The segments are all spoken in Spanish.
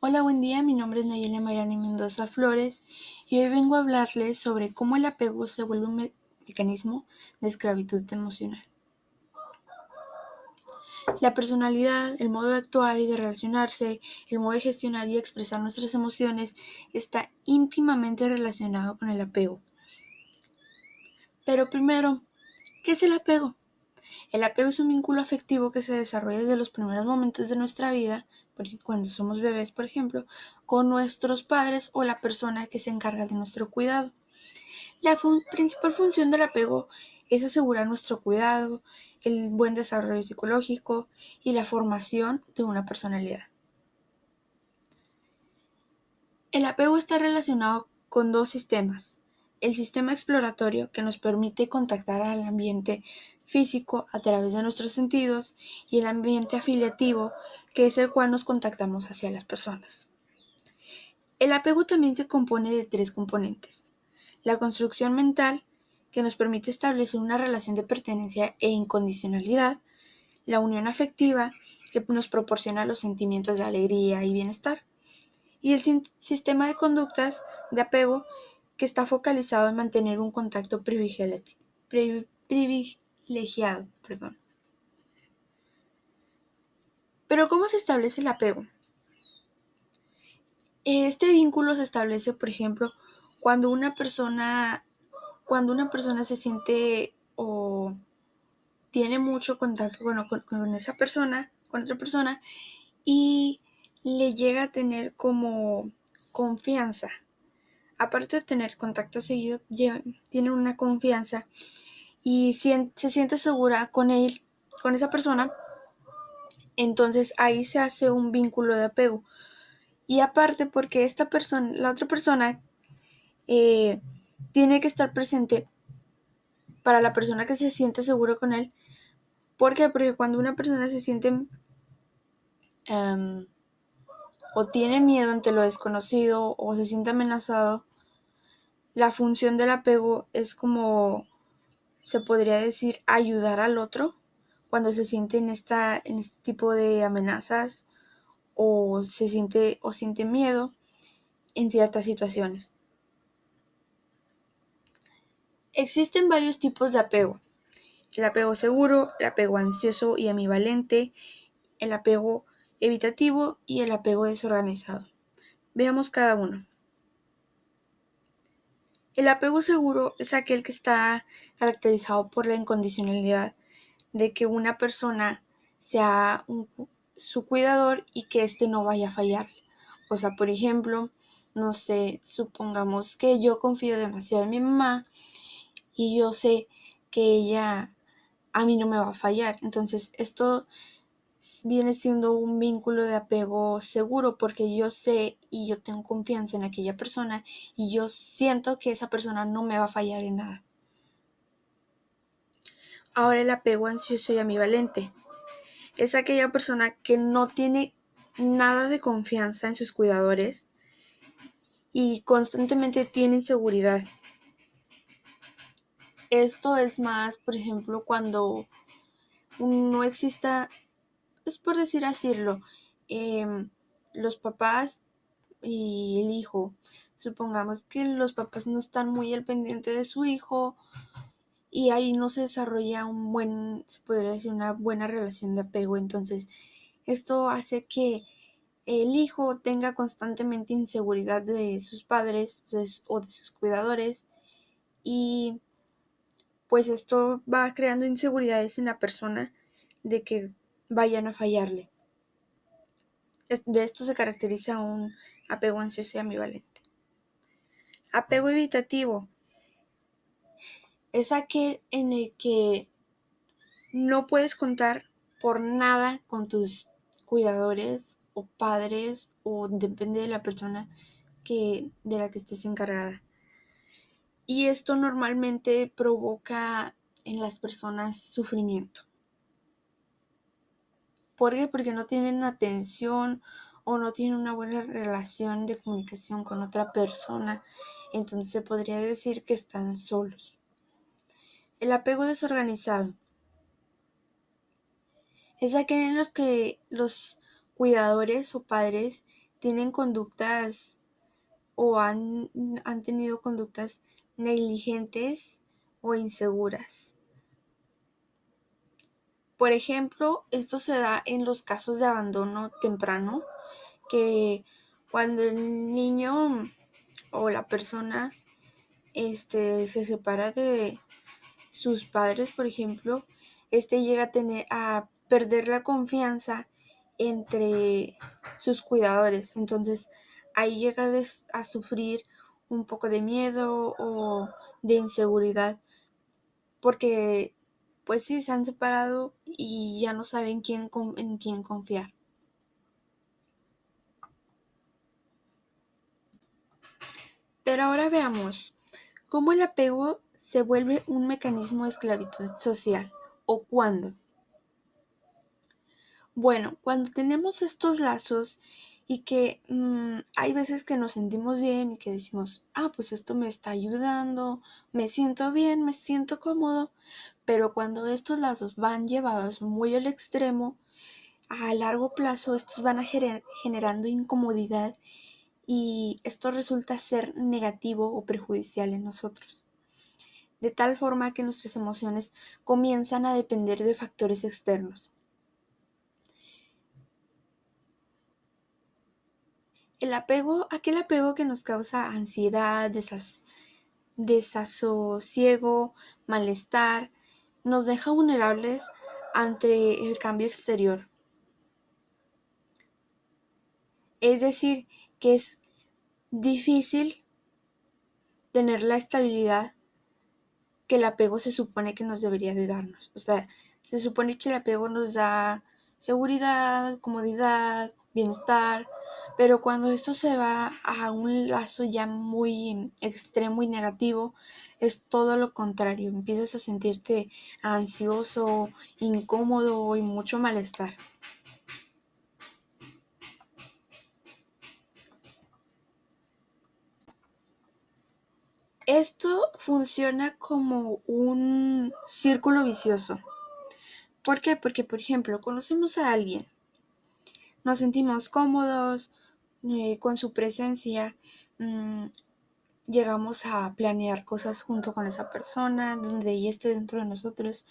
Hola, buen día. Mi nombre es Nayeli Mayrani Mendoza Flores y hoy vengo a hablarles sobre cómo el apego se vuelve un mecanismo de esclavitud emocional. La personalidad, el modo de actuar y de relacionarse, el modo de gestionar y expresar nuestras emociones está íntimamente relacionado con el apego. Pero primero, ¿qué es el apego? El apego es un vínculo afectivo que se desarrolla desde los primeros momentos de nuestra vida, cuando somos bebés, por ejemplo, con nuestros padres o la persona que se encarga de nuestro cuidado. La principal función del apego es asegurar nuestro cuidado, el buen desarrollo psicológico y la formación de una personalidad. El apego está relacionado con dos sistemas. El sistema exploratorio, que nos permite contactar al ambiente físico a través de nuestros sentidos, y el ambiente afiliativo, que es el cual nos contactamos hacia las personas. El apego también se compone de tres componentes. La construcción mental, que nos permite establecer una relación de pertenencia e incondicionalidad. La unión afectiva, que nos proporciona los sentimientos de alegría y bienestar. Y el sistema de conductas de apego, que está focalizado en mantener un contacto privilegiado. Pero ¿cómo se establece el apego? Este vínculo se establece, por ejemplo, cuando una persona se siente o tiene mucho contacto con esa persona, con otra persona, y le llega a tener como confianza. Aparte de tener contacto seguido, tiene una confianza y se siente segura con él, con esa persona. Entonces ahí se hace un vínculo de apego. Y aparte porque la otra persona, tiene que estar presente para la persona que se siente seguro con él. ¿Por qué? Porque cuando una persona se siente o tiene miedo ante lo desconocido o se siente amenazado, la función del apego es como, se podría decir, ayudar al otro cuando se siente en este tipo de amenazas o siente miedo en ciertas situaciones. Existen varios tipos de apego. El apego seguro, el apego ansioso y ambivalente, el apego evitativo y el apego desorganizado. Veamos cada uno. El apego seguro es aquel que está caracterizado por la incondicionalidad de que una persona sea su cuidador y que éste no vaya a fallar. O sea, por ejemplo, no sé, supongamos que yo confío demasiado en mi mamá y yo sé que ella a mí no me va a fallar. Entonces, esto viene siendo un vínculo de apego seguro porque yo sé y yo tengo confianza en aquella persona y yo siento que esa persona no me va a fallar en nada. Ahora el apego ansioso y ambivalente es aquella persona que no tiene nada de confianza en sus cuidadores y constantemente tiene inseguridad. Esto es más, por ejemplo, cuando no exista, es por decirlo, los papás y el hijo. Supongamos que los papás no están muy al pendiente de su hijo y ahí no se desarrolla se podría decir, una buena relación de apego. Entonces, esto hace que el hijo tenga constantemente inseguridad de sus padres o de sus cuidadores y pues esto va creando inseguridades en la persona de que vayan a fallarle. De esto se caracteriza un apego ansioso y ambivalente. Apego evitativo es aquel en el que no puedes contar por nada con tus cuidadores o padres o depende de la persona de la que estés encargada. Y esto normalmente provoca en las personas sufrimiento. ¿Por qué? Porque no tienen atención o no tienen una buena relación de comunicación con otra persona. Entonces se podría decir que están solos. El apego desorganizado es aquel en los que los cuidadores o padres tienen conductas o han tenido conductas negligentes o inseguras. Por ejemplo, esto se da en los casos de abandono temprano, que cuando el niño o la persona se separa de sus padres, por ejemplo, llega a perder la confianza entre sus cuidadores. Entonces, ahí llega a sufrir un poco de miedo o de inseguridad, porque pues sí, se han separado y ya no saben en quién confiar. Pero ahora veamos cómo el apego se vuelve un mecanismo de esclavitud social, o cuándo. Bueno, cuando tenemos estos lazos y que hay veces que nos sentimos bien y que decimos, pues esto me está ayudando, me siento bien, me siento cómodo, pero cuando estos lazos van llevados muy al extremo, a largo plazo estos van a generando incomodidad y esto resulta ser negativo o perjudicial en nosotros, de tal forma que nuestras emociones comienzan a depender de factores externos. Aquel apego que nos causa ansiedad, desasosiego, malestar, nos deja vulnerables ante el cambio exterior. Es decir, que es difícil tener la estabilidad que el apego se supone que nos debería de darnos. O sea, se supone que el apego nos da seguridad, comodidad, bienestar, pero cuando esto se va a un lazo ya muy extremo y negativo, es todo lo contrario. Empiezas a sentirte ansioso, incómodo y mucho malestar. Esto funciona como un círculo vicioso. ¿Por qué? Porque, por ejemplo, conocemos a alguien, nos sentimos cómodos con su presencia, llegamos a planear cosas junto con esa persona, donde ella esté dentro de nosotros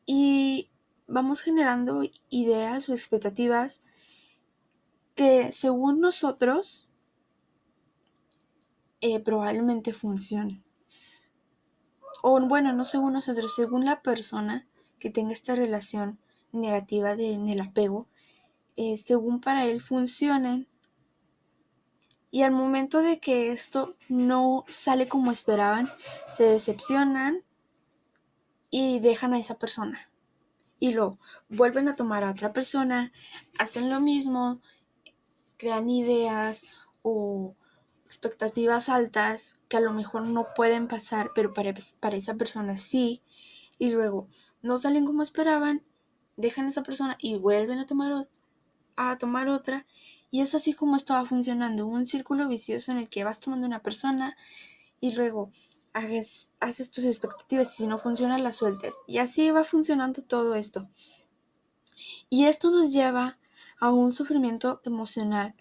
y vamos generando ideas o expectativas que según nosotros probablemente funcionen. O bueno, no según nosotros, según la persona que tenga esta relación negativa en el apego, según para él funcionen. Y al momento de que esto no sale como esperaban, se decepcionan y dejan a esa persona. Y luego vuelven a tomar a otra persona, hacen lo mismo, crean ideas o expectativas altas que a lo mejor no pueden pasar, pero para esa persona sí. Y luego no salen como esperaban, dejan a esa persona y vuelven a tomar otra. Y es así como estaba funcionando, un círculo vicioso en el que vas tomando una persona y luego haces tus expectativas y si no funciona las sueltes. Y así va funcionando todo esto. Y esto nos lleva a un sufrimiento emocional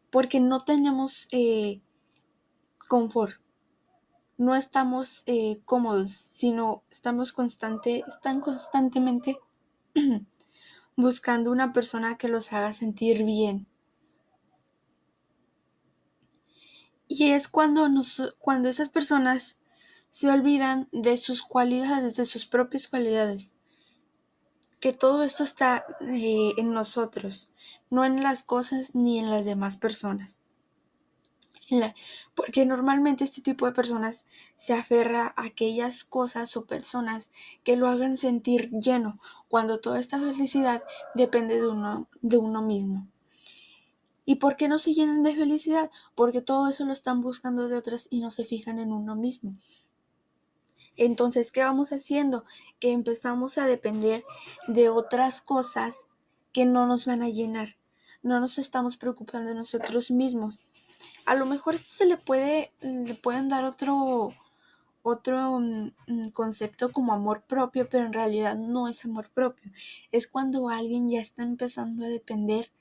porque no tenemos confort, no estamos cómodos, sino están constantemente buscando una persona que los haga sentir bien. Y es cuando esas personas se olvidan de sus cualidades, de sus propias cualidades, que todo esto está en nosotros, no en las cosas ni en las demás personas. Porque normalmente este tipo de personas se aferra a aquellas cosas o personas que lo hagan sentir lleno, cuando toda esta felicidad depende de uno mismo. ¿Y por qué no se llenan de felicidad? Porque todo eso lo están buscando de otras y no se fijan en uno mismo. Entonces, ¿qué vamos haciendo? Que empezamos a depender de otras cosas que no nos van a llenar. No nos estamos preocupando de nosotros mismos. A lo mejor esto le pueden dar otro concepto como amor propio, pero en realidad no es amor propio. Es cuando alguien ya está empezando a depender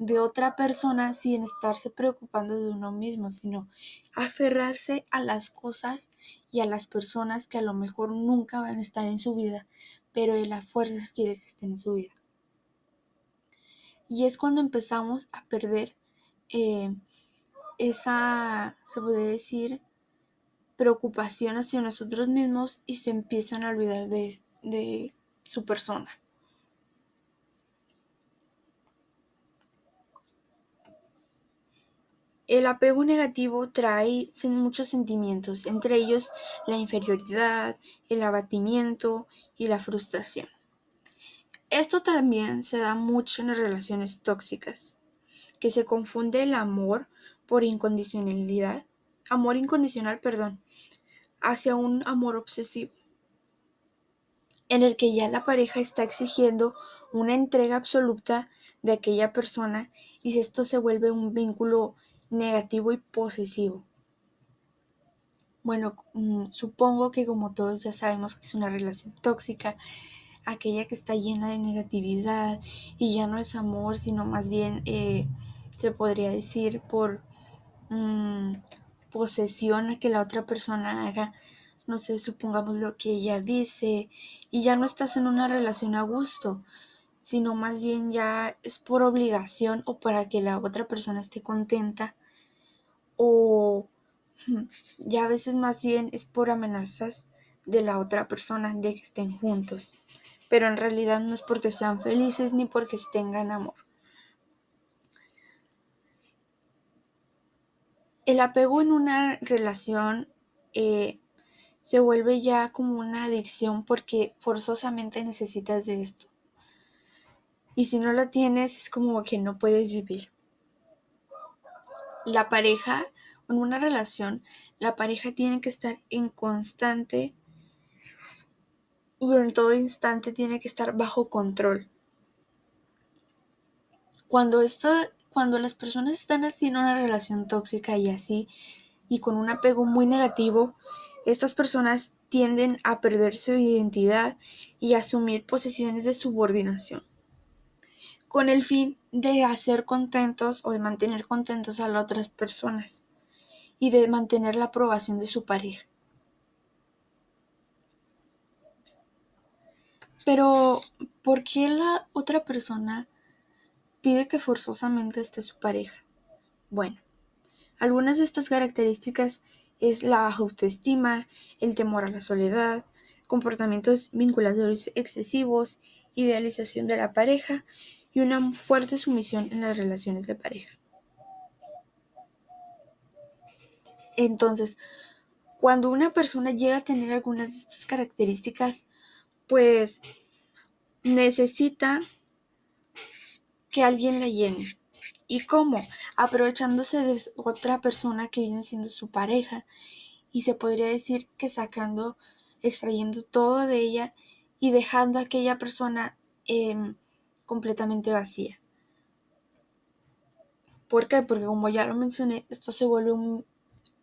de otra persona sin estarse preocupando de uno mismo, sino aferrarse a las cosas y a las personas que a lo mejor nunca van a estar en su vida, pero él a fuerzas quiere que estén en su vida. Y es cuando empezamos a perder esa, se podría decir, preocupación hacia nosotros mismos y se empiezan a olvidar de su persona. El apego negativo trae muchos sentimientos, entre ellos la inferioridad, el abatimiento y la frustración. Esto también se da mucho en las relaciones tóxicas, que se confunde el amor por incondicionalidad, amor incondicional, hacia un amor obsesivo, en el que ya la pareja está exigiendo una entrega absoluta de aquella persona y esto se vuelve un vínculo negativo y posesivo. Bueno, supongo que como todos ya sabemos que es una relación tóxica, aquella que está llena de negatividad y ya no es amor, sino más bien se podría decir por posesión a que la otra persona haga, no sé, supongamos lo que ella dice y ya no estás en una relación a gusto, sino más bien ya es por obligación o para que la otra persona esté contenta o ya a veces más bien es por amenazas de la otra persona de que estén juntos, pero en realidad no es porque sean felices ni porque tengan amor. El apego en una relación se vuelve ya como una adicción porque forzosamente necesitas de esto. Y si no lo tienes es como que no puedes vivir. La pareja, en una relación, la pareja tiene que estar en constante y en todo instante tiene que estar bajo control. Cuando las personas están así en una relación tóxica y así, y con un apego muy negativo, estas personas tienden a perder su identidad y a asumir posiciones de subordinación, con el fin de hacer contentos o de mantener contentos a las otras personas y de mantener la aprobación de su pareja. Pero, ¿por qué la otra persona pide que forzosamente esté su pareja? Bueno, algunas de estas características es la baja autoestima, el temor a la soledad, comportamientos vinculadores excesivos, idealización de la pareja y una fuerte sumisión en las relaciones de pareja. Entonces, cuando una persona llega a tener algunas de estas características, pues necesita que alguien la llene. ¿Y cómo? Aprovechándose de otra persona que viene siendo su pareja y se podría decir que extrayendo todo de ella y dejando a aquella persona completamente vacía. ¿Por qué? Porque como ya lo mencioné, esto se vuelve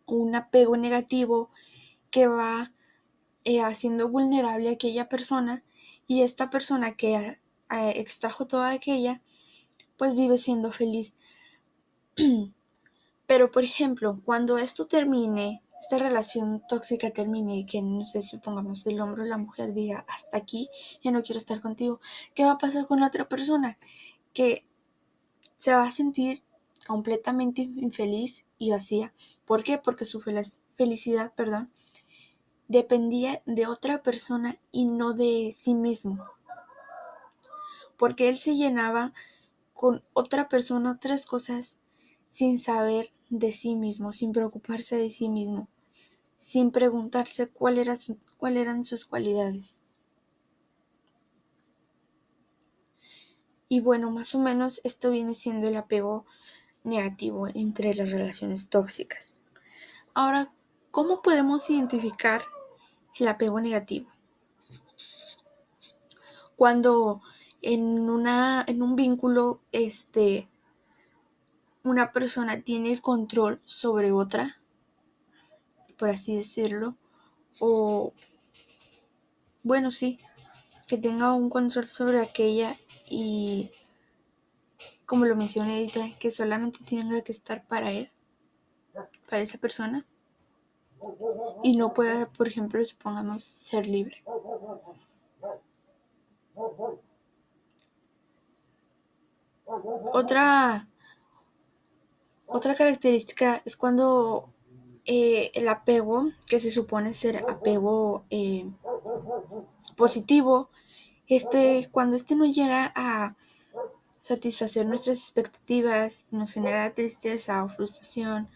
un apego negativo que va haciendo vulnerable a aquella persona y esta persona que extrajo toda aquella, pues vive siendo feliz. Pero, por ejemplo, cuando esto termine, esta relación tóxica termine y que, no sé, supongamos el hombre o la mujer diga, hasta aquí, ya no quiero estar contigo, ¿qué va a pasar con la otra persona? Que se va a sentir completamente infeliz y vacía. ¿Por qué? Porque su felicidad, dependía de otra persona y no de sí mismo. Porque él se llenaba con otra persona, otras cosas, sin saber de sí mismo, sin preocuparse de sí mismo, sin preguntarse cuáles eran sus cualidades. Y bueno, más o menos esto viene siendo el apego negativo entre las relaciones tóxicas. Ahora, ¿cómo podemos identificar el apego negativo? Cuando en un vínculo, una persona tiene el control sobre otra, por así decirlo, o bueno, sí, que tenga un control sobre aquella y como lo mencioné ahorita, que solamente tenga que estar para él, para esa persona, y no pueda, por ejemplo, supongamos, ser libre. Otra característica es cuando el apego, que se supone ser apego positivo, cuando no llega a satisfacer nuestras expectativas, nos genera tristeza o frustración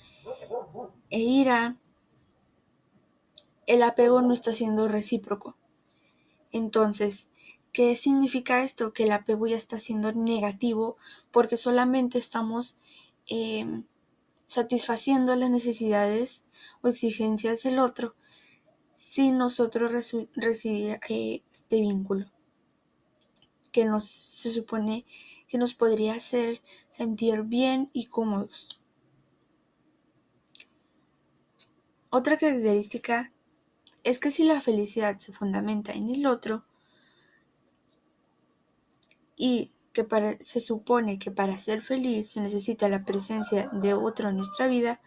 e ira, el apego no está siendo recíproco. Entonces, ¿qué significa esto? Que el apego ya está siendo negativo porque solamente estamos satisfaciendo las necesidades o exigencias del otro sin nosotros recibir este vínculo que se supone que nos podría hacer sentir bien y cómodos. Otra característica es que si la felicidad se fundamenta en el otro y que se supone que para ser feliz se necesita la presencia de otro en nuestra vida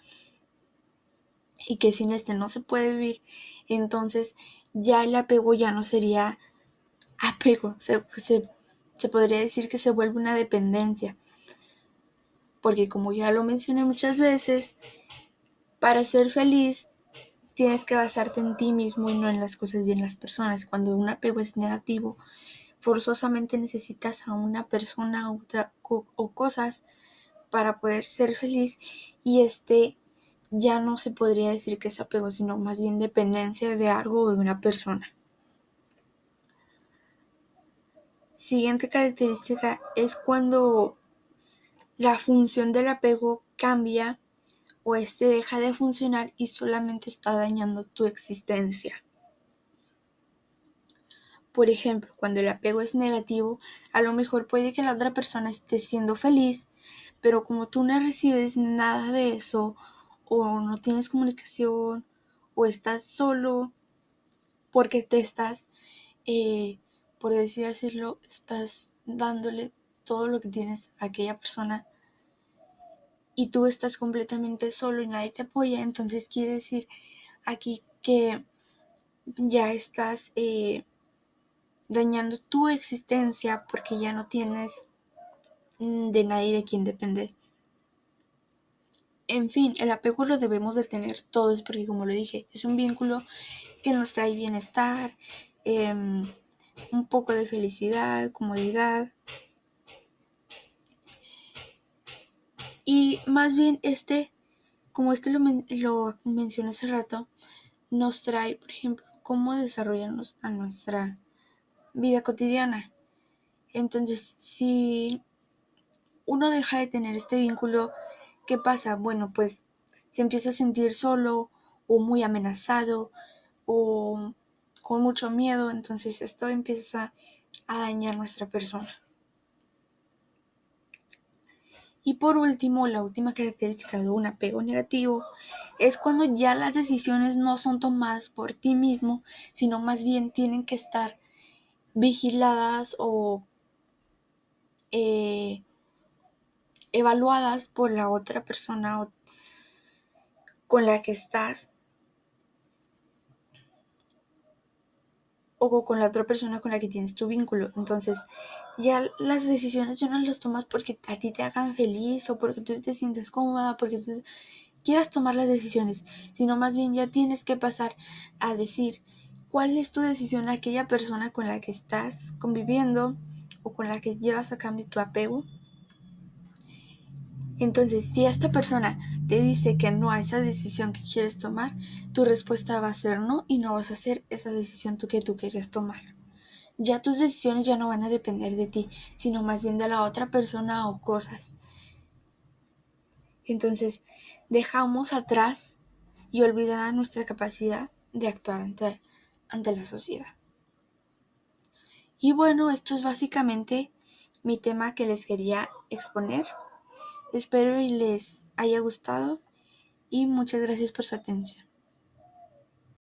y que sin este no se puede vivir, entonces ya el apego ya no sería apego, se podría decir que se vuelve una dependencia, porque como ya lo mencioné muchas veces, para ser feliz tienes que basarte en ti mismo y no en las cosas y en las personas. Cuando un apego es negativo, forzosamente necesitas a una persona o cosas para poder ser feliz y ya no se podría decir que es apego, sino más bien dependencia de algo o de una persona. Siguiente característica es cuando la función del apego cambia o deja de funcionar y solamente está dañando tu existencia. Por ejemplo, cuando el apego es negativo, a lo mejor puede que la otra persona esté siendo feliz, pero como tú no recibes nada de eso, o no tienes comunicación, o estás solo, porque te estás, por decir decirlo, estás dándole todo lo que tienes a aquella persona, y tú estás completamente solo y nadie te apoya, entonces quiere decir aquí que ya estás dañando tu existencia porque ya no tienes de nadie de quien depender. En fin, el apego lo debemos de tener todos porque como lo dije, es un vínculo que nos trae bienestar, un poco de felicidad, comodidad. Y más bien como lo mencioné hace rato, nos trae, por ejemplo, cómo desarrollarnos a nuestra vida cotidiana. Entonces, si uno deja de tener este vínculo, ¿qué pasa? Bueno, pues se empieza a sentir solo o muy amenazado o con mucho miedo, entonces esto empieza a dañar nuestra persona. Y por último, la última característica de un apego negativo es cuando ya las decisiones no son tomadas por ti mismo, sino más bien tienen que estar vigiladas o evaluadas por la otra persona con la que estás o con la otra persona con la que tienes tu vínculo. Entonces, ya las decisiones ya no las tomas porque a ti te hagan feliz o porque tú te sientes cómoda, porque tú quieras tomar las decisiones, sino más bien ya tienes que pasar a decir cuál es tu decisión a aquella persona con la que estás conviviendo o con la que llevas a cambio tu apego. Entonces, si esta persona te dice que no a esa decisión que quieres tomar, tu respuesta va a ser no y no vas a hacer esa decisión que tú querías tomar. Ya tus decisiones ya no van a depender de ti, sino más bien de la otra persona o cosas. Entonces, dejamos atrás y olvidada nuestra capacidad de actuar ante la sociedad. Y bueno, esto es básicamente mi tema que les quería exponer. Espero y les haya gustado y muchas gracias por su atención.